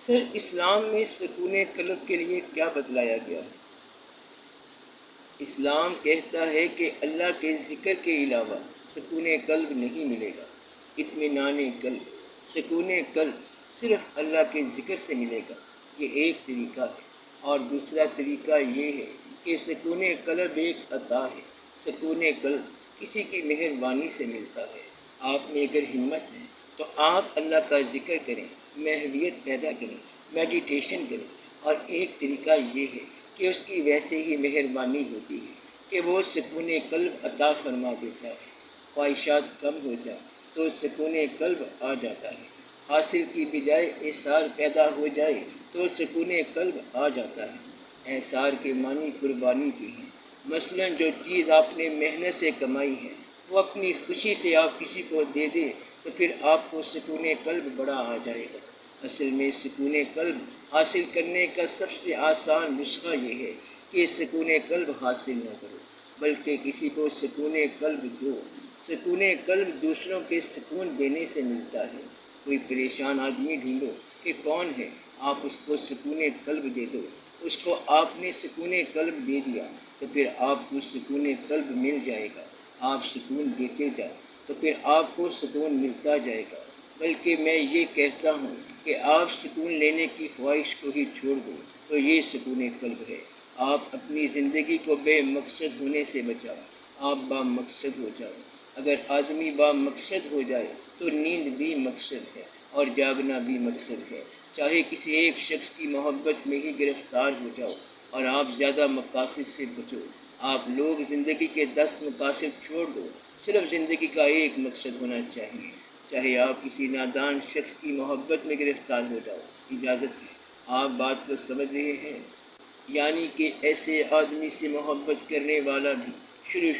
سر اسلام میں سکون قلب کے لیے کیا بتلایا گیا ہے؟ اسلام کہتا ہے کہ اللہ کے ذکر کے علاوہ سکون قلب نہیں ملے گا۔ اطمینان قلب، سکون قلب صرف اللہ کے ذکر سے ملے گا۔ یہ ایک طریقہ ہے، اور دوسرا طریقہ یہ ہے کہ سکون قلب ایک عطا ہے۔ سکون قلب کسی کی مہربانی سے ملتا ہے۔ آپ میں اگر ہمت ہے تو آپ اللہ کا ذکر کریں، محویت پیدا کریں، میڈیٹیشن کریں، اور ایک طریقہ یہ ہے کہ اس کی ویسے ہی مہربانی ہوتی ہے کہ وہ سکون قلب عطا فرما دیتا ہے۔ خواہشات کم ہو جائے تو سکون قلب آ جاتا ہے۔ حاصل کی بجائے احسار پیدا ہو جائے تو سکون قلب آ جاتا ہے۔ احسار کے معنی قربانی کے ہیں۔ مثلا جو چیز آپ نے محنت سے کمائی ہے وہ اپنی خوشی سے آپ کسی کو دے دے تو پھر آپ کو سکون قلب بڑا آ جائے گا۔ اصل میں سکون قلب حاصل کرنے کا سب سے آسان نسخہ یہ ہے کہ سکون قلب حاصل نہ کرو بلکہ کسی کو سکون قلب دو۔ سکون قلب دوسروں کے سکون دینے سے ملتا ہے۔ کوئی پریشان آدمی ڈھونڈو کہ کون ہے، آپ اس کو سکون قلب دے دو۔ اس کو آپ نے سکون قلب دے دیا تو پھر آپ کو سکون قلب مل جائے گا۔ آپ سکون دیتے جاؤ تو پھر آپ کو سکون ملتا جائے گا۔ بلکہ میں یہ کہتا ہوں کہ آپ سکون لینے کی خواہش کو ہی چھوڑ دو تو یہ سکون قلب ہے۔ آپ اپنی زندگی کو بے مقصد ہونے سے بچاؤ، آپ با مقصد ہو جاؤ۔ اگر آدمی با مقصد ہو جائے تو نیند بھی مقصد ہے اور جاگنا بھی مقصد ہے۔ چاہے کسی ایک شخص کی محبت میں ہی گرفتار ہو جاؤ اور آپ زیادہ مقاصد سے بچو۔ آپ لوگ زندگی کے 10 مقاصد چھوڑ دو، صرف زندگی کا ایک مقصد ہونا چاہیے۔ چاہے آپ کسی نادان شخص کی محبت میں گرفتار ہو جاؤ، اجازت ہے۔ آپ بات کو سمجھ رہے ہیں؟ یعنی کہ ایسے آدمی سے محبت کرنے والا بھی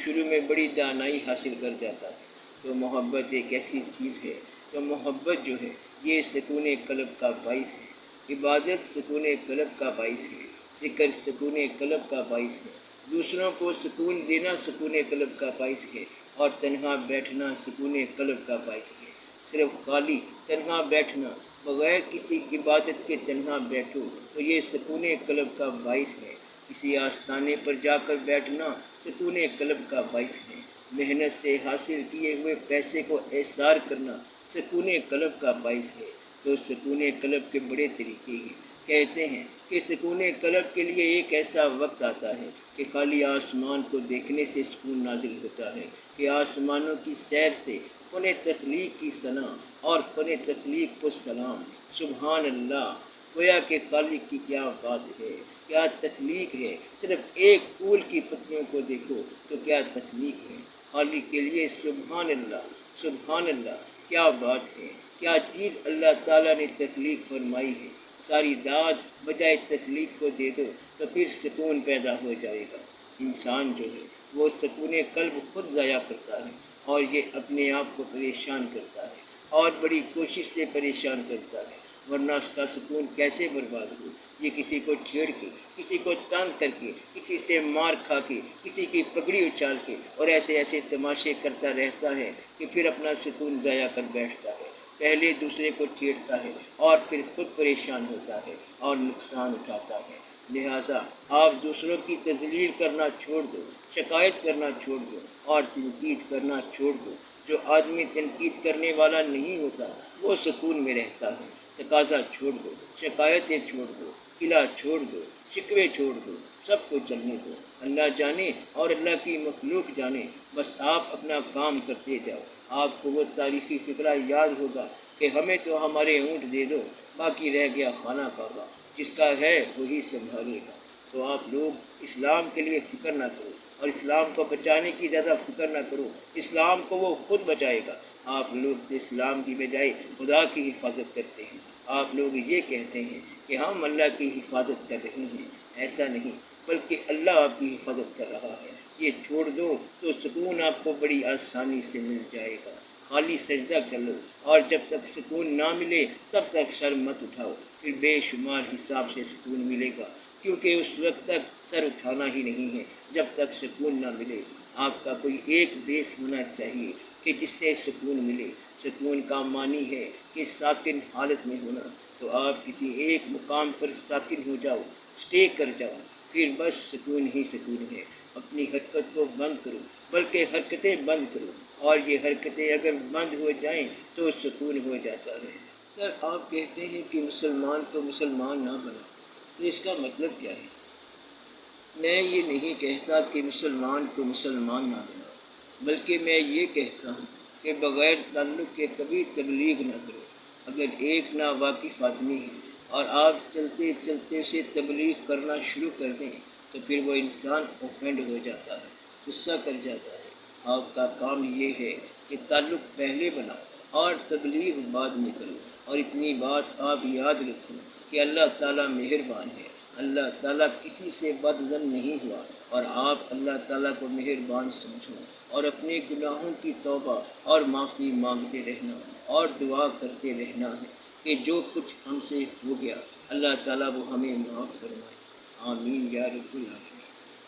شروع میں بڑی دانائی حاصل کر جاتا ہے۔ تو محبت ایک ایسی چیز ہے، تو محبت جو ہے یہ سکون قلب کا باعث ہے۔ عبادت سکون قلب کا باعث ہے۔ ذکر سکون قلب کا باعث ہے۔ دوسروں کو سکون دینا سکون قلب کا باعث ہے، اور تنہا بیٹھنا سکون قلب کا باعث ہے۔ صرف خالی تنہا بیٹھنا، بغیر کسی عبادت کے تنہا بیٹھو تو یہ سکون قلب کا باعث ہے۔ کسی آستانے پر جا کر بیٹھنا سکون قلب کا باعث ہے۔ محنت سے حاصل کیے ہوئے پیسے کو احسار کرنا سکون قلب کا باعث ہے۔ تو سکون قلب کے بڑے طریقے ہیں۔ کہتے ہیں کہ سکون قلب کے لیے ایک ایسا وقت آتا ہے کہ خالی آسمان کو دیکھنے سے سکون نازل ہوتا ہے، کہ آسمانوں کی سیر سے فن تخلیق کی ثنا اور فن تخلیق کو سلام۔ سبحان اللہ! گویا کہ خالق کی کیا بات ہے، کیا تخلیق ہے۔ صرف ایک پھول کی پتیوں کو دیکھو تو کیا تخلیق ہے۔ خالق کے لیے سبحان اللہ، سبحان اللہ! کیا بات ہے، کیا چیز اللہ تعالیٰ نے تخلیق فرمائی ہے۔ ساری داد بجائے تخلیق کو دے دو تو پھر سکون پیدا ہو جائے گا۔ انسان جو ہے وہ سکون قلب خود ضائع کرتا ہے، اور یہ اپنے آپ کو پریشان کرتا ہے، اور بڑی کوشش سے پریشان کرتا ہے، ورنہ اس کا سکون کیسے برباد ہو۔ یہ کسی کو چھیڑ کے، کسی کو تنگ کر کے، کسی سے مار کھا کے، کسی کی پگڑی اچھال کے اور ایسے تماشے کرتا رہتا ہے کہ پھر اپنا سکون ضائع کر بیٹھتا ہے۔ پہلے دوسرے کو چھیڑتا ہے اور پھر خود پریشان ہوتا ہے اور نقصان اٹھاتا ہے۔ لہٰذا آپ دوسروں کی تذلیل کرنا چھوڑ دو، شکایت کرنا چھوڑ دو اور تنقید کرنا چھوڑ دو۔ جو آدمی تنقید کرنے والا نہیں ہوتا وہ سکون میں رہتا ہے۔ تقاضا چھوڑ دو، شکایتیں چھوڑ دو، قلعہ چھوڑ دو، شکوے چھوڑ دو، سب کو چلنے دو۔ اللہ جانے اور اللہ کی مخلوق جانے، بس آپ اپنا کام کرتے جاؤ۔ آپ کو وہ تاریخی فقرہ یاد ہوگا کہ ہمیں تو ہمارے اونٹ دے دو، باقی رہ گیا خانہ کعبہ، جس کا ہے وہی سنبھالے گا۔ تو آپ لوگ اسلام کے لیے فکر نہ کرو، اور اسلام کو بچانے کی زیادہ فکر نہ کرو۔ اسلام کو وہ خود بچائے گا۔ آپ لوگ اسلام کی بجائے خدا کی حفاظت کرتے ہیں۔ آپ لوگ یہ کہتے ہیں کہ ہم اللہ کی حفاظت کر رہے ہیں، ایسا نہیں، بلکہ اللہ آپ کی حفاظت کر رہا ہے۔ یہ چھوڑ دو تو سکون آپ کو بڑی آسانی سے مل جائے گا۔ خالی سجدہ کر لو، اور جب تک سکون نہ ملے تب تک سر مت اٹھاؤ، پھر بے شمار حساب سے سکون ملے گا، کیونکہ اس وقت تک سر اٹھانا ہی نہیں ہے جب تک سکون نہ ملے۔ آپ کا کوئی ایک بیس ہونا چاہیے کہ جس سے سکون ملے۔ سکون کا معنی ہے کہ ساکن حالت میں ہونا، تو آپ کسی ایک مقام پر ساکن ہو جاؤ، اسٹے کر جاؤ، پھر بس سکون ہی سکون ہے۔ اپنی حرکت کو بند کرو، بلکہ حرکتیں بند کرو، اور یہ حرکتیں اگر بند ہو جائیں تو سکون ہو جاتا ہے۔ سر، آپ کہتے ہیں کہ مسلمان کو مسلمان نہ بنا، تو اس کا مطلب کیا ہے؟ میں یہ نہیں کہتا کہ مسلمان کو مسلمان نہ بنا، بلکہ میں یہ کہتا ہوں کہ بغیر تعلق کے کبھی تبلیغ نہ کرو۔ اگر ایک ناواقف آدمی ہے اور آپ چلتے چلتے اسے تبلیغ کرنا شروع کر دیں تو پھر وہ انسان اوفینڈ ہو جاتا ہے، غصہ کر جاتا ہے۔ آپ کا کام یہ ہے کہ تعلق پہلے بناؤ اور تبلیغ بعد میں کرو۔ اور اتنی بات آپ یاد رکھو کہ اللہ تعالیٰ مہربان ہے، اللہ تعالیٰ کسی سے بدظن نہیں ہوا، اور آپ اللہ تعالیٰ کو مہربان سمجھو اور اپنے گناہوں کی توبہ اور معافی مانگتے رہنا اور دعا کرتے رہنا ہے کہ جو کچھ ہم سے ہو گیا اللہ تعالیٰ وہ ہمیں معاف فرمائے۔ آمین یا رب العالمین۔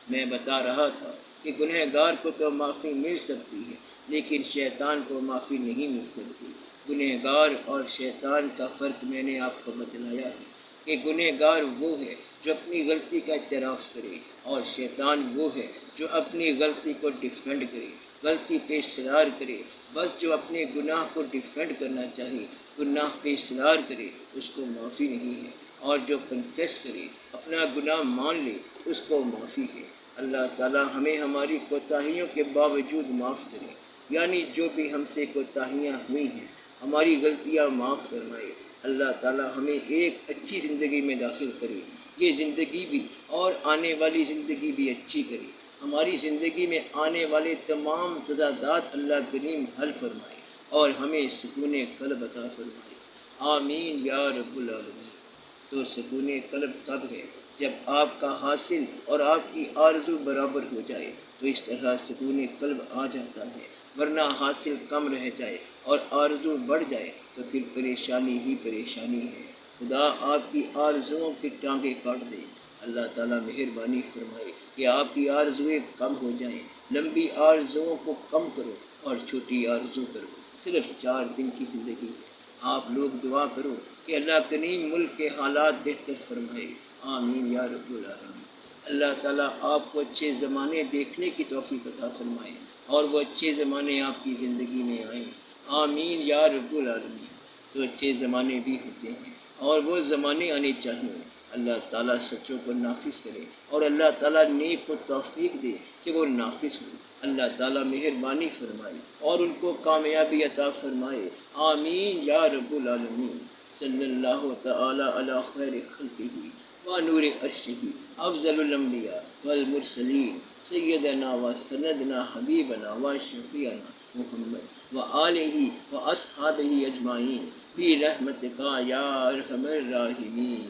میں بتا رہا تھا کہ گنہگار کو تو معافی مل سکتی ہے، لیکن شیطان کو معافی نہیں مل سکتی۔ گنہگار اور شیطان کا فرق میں نے آپ کو بتلایا ہے کہ گنہگار وہ ہے جو اپنی غلطی کا اعتراف کرے، اور شیطان وہ ہے جو اپنی غلطی کو ڈیفینڈ کرے، غلطی پہ اصرار کرے۔ بس جو اپنے گناہ کو ڈیفینڈ کرنا چاہے، گناہ پہ اصرار کرے، اس کو معافی نہیں ہے، اور جو کنفیس کرے، اپنا گناہ مان لے، اس کو معافی ہے۔ اللہ تعالیٰ ہمیں ہماری کوتاہیوں کے باوجود معاف کرے، یعنی جو بھی ہم سے کوتاہیاں ہوئی ہیں، ہماری غلطیاں معاف فرمائے۔ اللہ تعالیٰ ہمیں ایک اچھی زندگی میں داخل کرے، یہ زندگی بھی اور آنے والی زندگی بھی اچھی کرے۔ ہماری زندگی میں آنے والے تمام تضادات اللہ کریم حل فرمائے اور ہمیں سکون قلب عطا فرمائے۔ آمین یا رب العالمین۔ تو سکون قلب کب ہے؟ جب آپ کا حاصل اور آپ کی آرزو برابر ہو جائے تو اس طرح سکون قلب آ جاتا ہے، ورنہ حاصل کم رہ جائے اور آرزو بڑھ جائے تو پھر پریشانی ہی پریشانی ہے۔ خدا آپ کی آرزوؤں کی ٹانگیں کاٹ دے۔ اللہ تعالیٰ مہربانی فرمائے کہ آپ کی آرزویں کم ہو جائیں۔ لمبی آرزوؤں کو کم کرو اور چھوٹی آرزو کرو۔ صرف 4 دن کی زندگی ہے۔ آپ لوگ دعا کرو کہ اللہ کریم ملک کے حالات بہتر فرمائے۔ آمین یا رب العالمین۔ اللہ تعالیٰ آپ کو اچھے زمانے دیکھنے کی توفیق عطا فرمائے اور وہ اچھے زمانے آپ کی زندگی میں آئیں۔ آمین یا رب العالمین۔ تو اچھے زمانے بھی ہوتے ہیں اور وہ زمانے آنے چاہیے۔ اللہ تعالیٰ سچوں کو نافذ کرے اور اللہ تعالیٰ نیک کو توفیق دے کہ وہ نافذ ہو۔ اللہ تعالیٰ مہربانی فرمائے اور ان کو کامیابی عطا فرمائے۔ آمین یا رب العالمین۔ صلی اللہ تعالیٰ علی خیر خلقہ و نور عرشہ افضل الانبیاء والمرسلین سیدنا و سندنا حبیبنا و شفیعنا محمد و آلہ و اصحابہ اجمعین برحمتک یا ارحم الراحمین۔